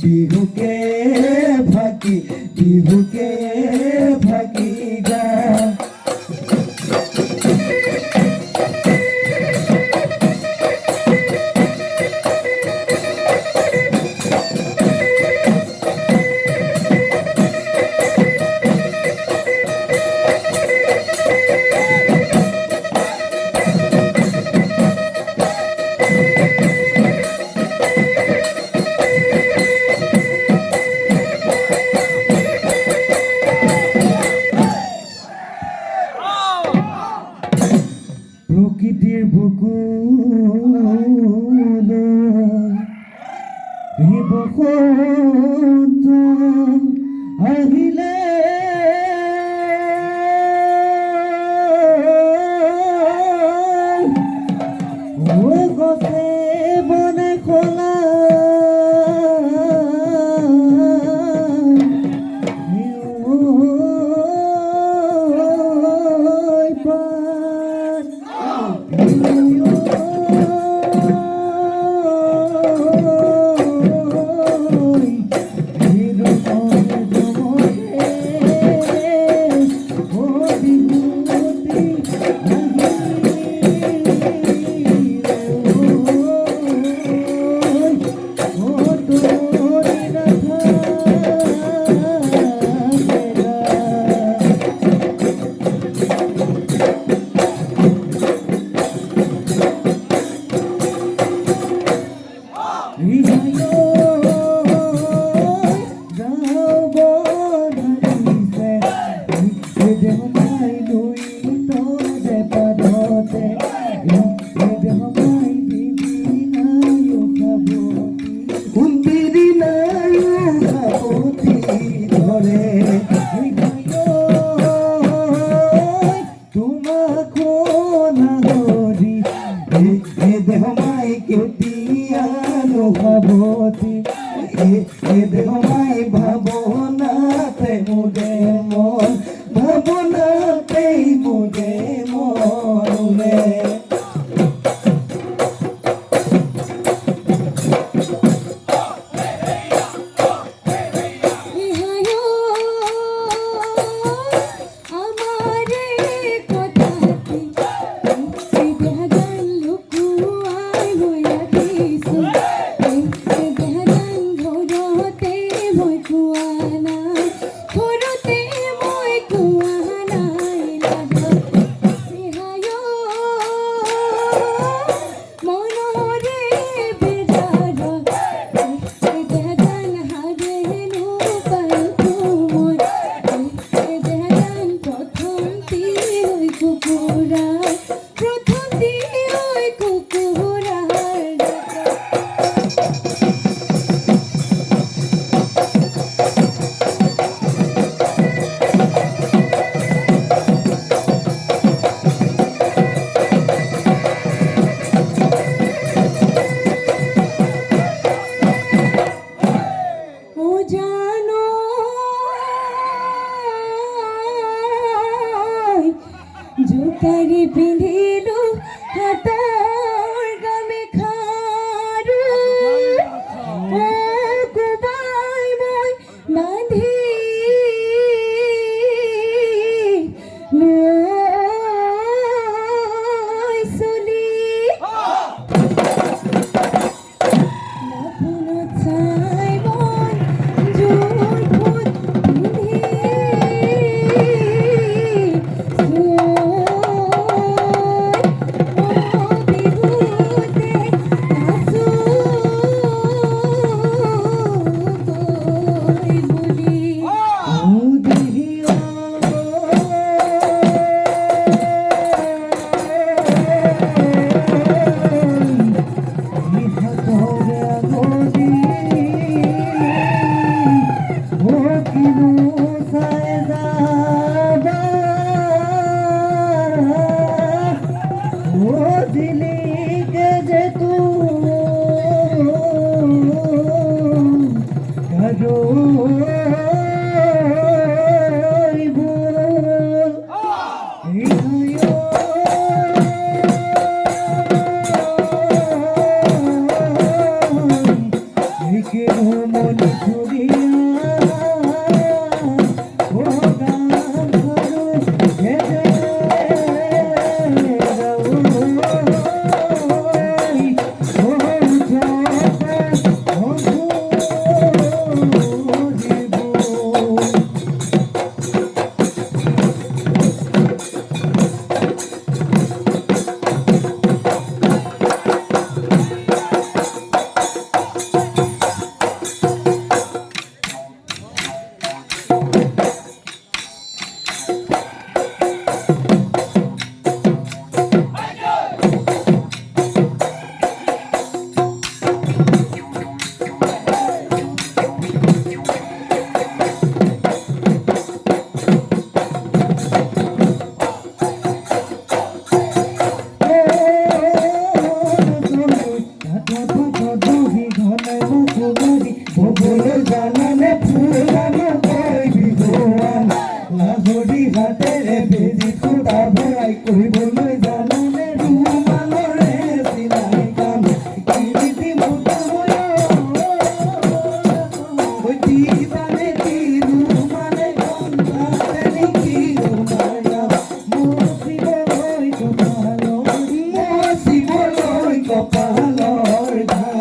বিহুকে ফাঁকি বিহুকে ফাঁকি গান প্রকৃতির বুকুল বসন্ত আহিলে গছে বনে খোলা দেহমাই ভাবনাতে মুদে মন ভাবনাতেই মুদে মনে জোতারি পিন্ধিলো হাতৰ গামে খাৰু কোবাই মই বান্ধি লৈ চলি নাপুনত চাই মই মনি ঘুরিয়া ও গান ধরো হেরে বলে জানালে ফুলানো কই বিধুয়ান লাজরি হাতে রে বেজি ফুটা ভরাই কই বলে জানালে রুমালরে সিলাই গান কিরিতি মুটা হলো ওই দিবানে কি রুমালে কোনটাতে কি রুমায়া মোসি বলই কপালর ঘা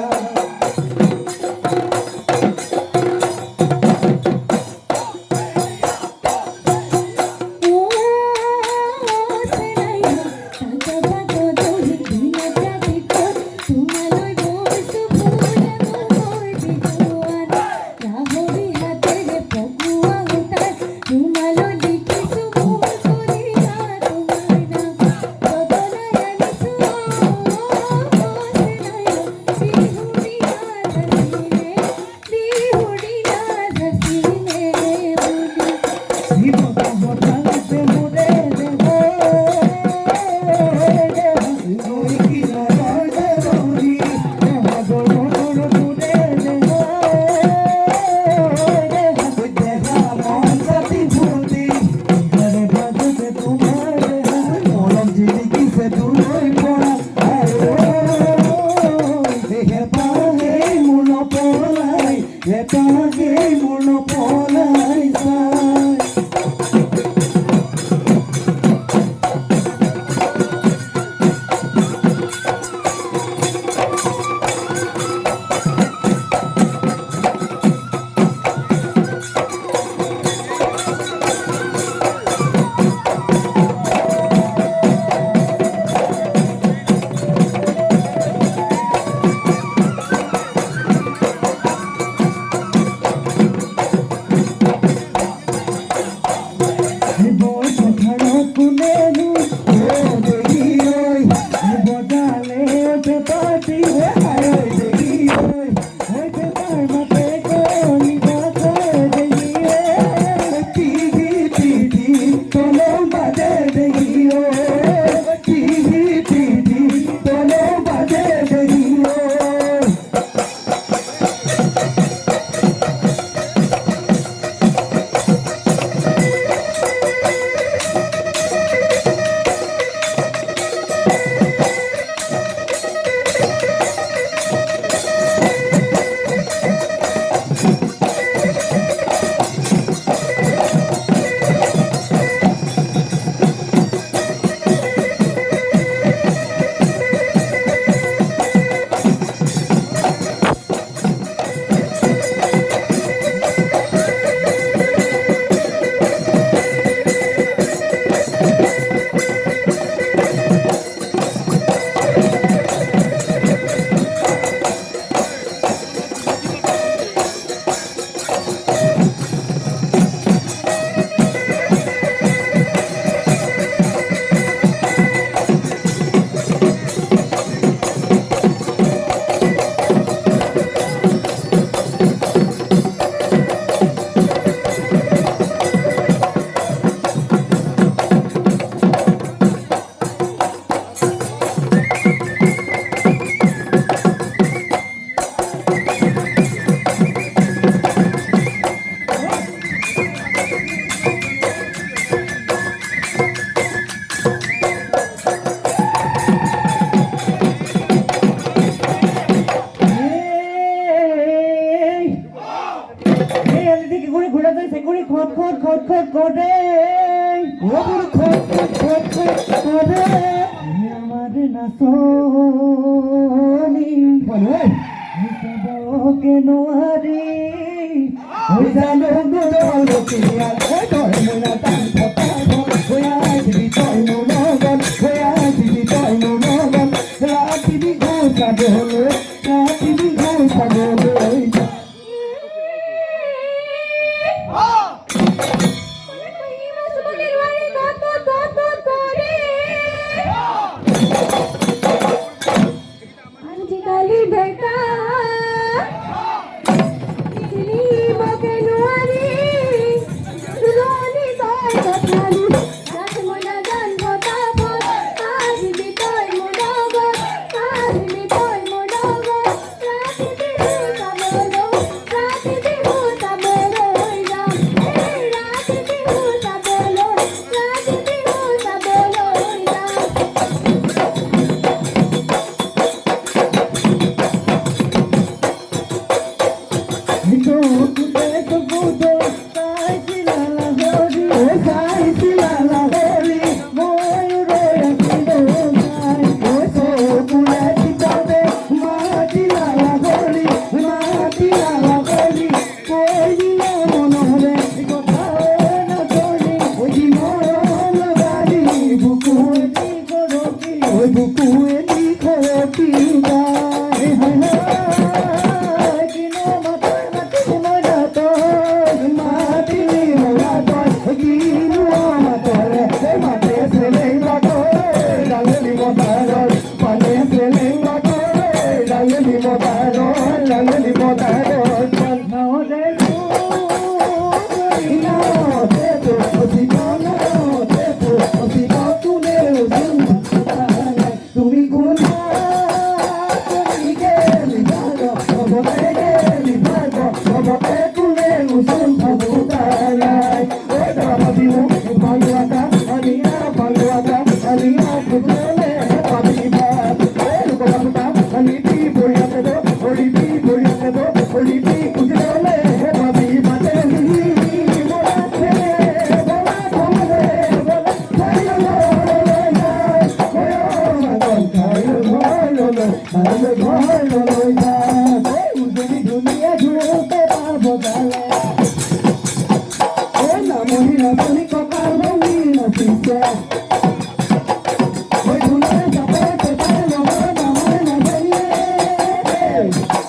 এই আমি দেখি ঘুরে ঘুরে যাইছে ঘুরে খট খট খট খট করে ও ঘুরে খট খট খট খট করে আমার না সোনি বলে ওকে নোয়ারি ওই জানো গুলো কিয়া ওই তোর মনা তান ফটা ওই আইবি তোর মনা গল ওই আইবি তোর মনা গল রাতি দি গোসা বলে রাতি দি গোসা বলে আজিকালি বেটা মকে নোয়ারি দুলনি তয় কথালু রাত মনা গান বতাব আজিবি তয় মনগত আজিবি তয় মনগত রাতি দিহু তাবলো রাতি দিহু তাবলো যাম এই রাতি দিহু তাবলো রাতি দিহু তাবলো যাম Ito kude to budo sai silala hori sai silala hori moy re akido sai so kude titabe ma silala hori koi no monore kotha na tori oi mono gari buku eti koroti oi buku eti koroti dai hai hai kino mata তুমি কোন তুমি গেলি ভালো সবতে গেলি ভালো সবতে তুলে উসুন ভাবুতাই ওই দাদা দিও ভালোটা আলিয়া ভালোটা আলিয়া ফুটলে পাবিবা ওই লোকটা আলিটি বইয়াতে দো ওলিটি বইয়াতে দো ওলিটি কুজলে পাবিবা তেলি মোরাতে বলা বলে বলা খাইলো ভালো ভালো লইয়া উজনি দুনিয়া ঘুরতে পাবো গালে ও না মহিলা তুমি কপাল রঙি নাচিছে ওই দুনিয়া যাবে পারলো না মনে না জানিয়ে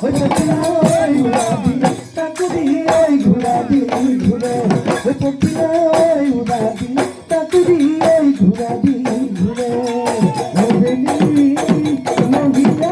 ওই পক্ষিলা ওই উড়াবি তাকু দিয়ে ওই ঘুরাবি ঘুরে ওই পক্ষিলা ওই উড়াবি তাকু দিয়ে ওই ঘুরাবি ঘুরে ও বেলি মহিলা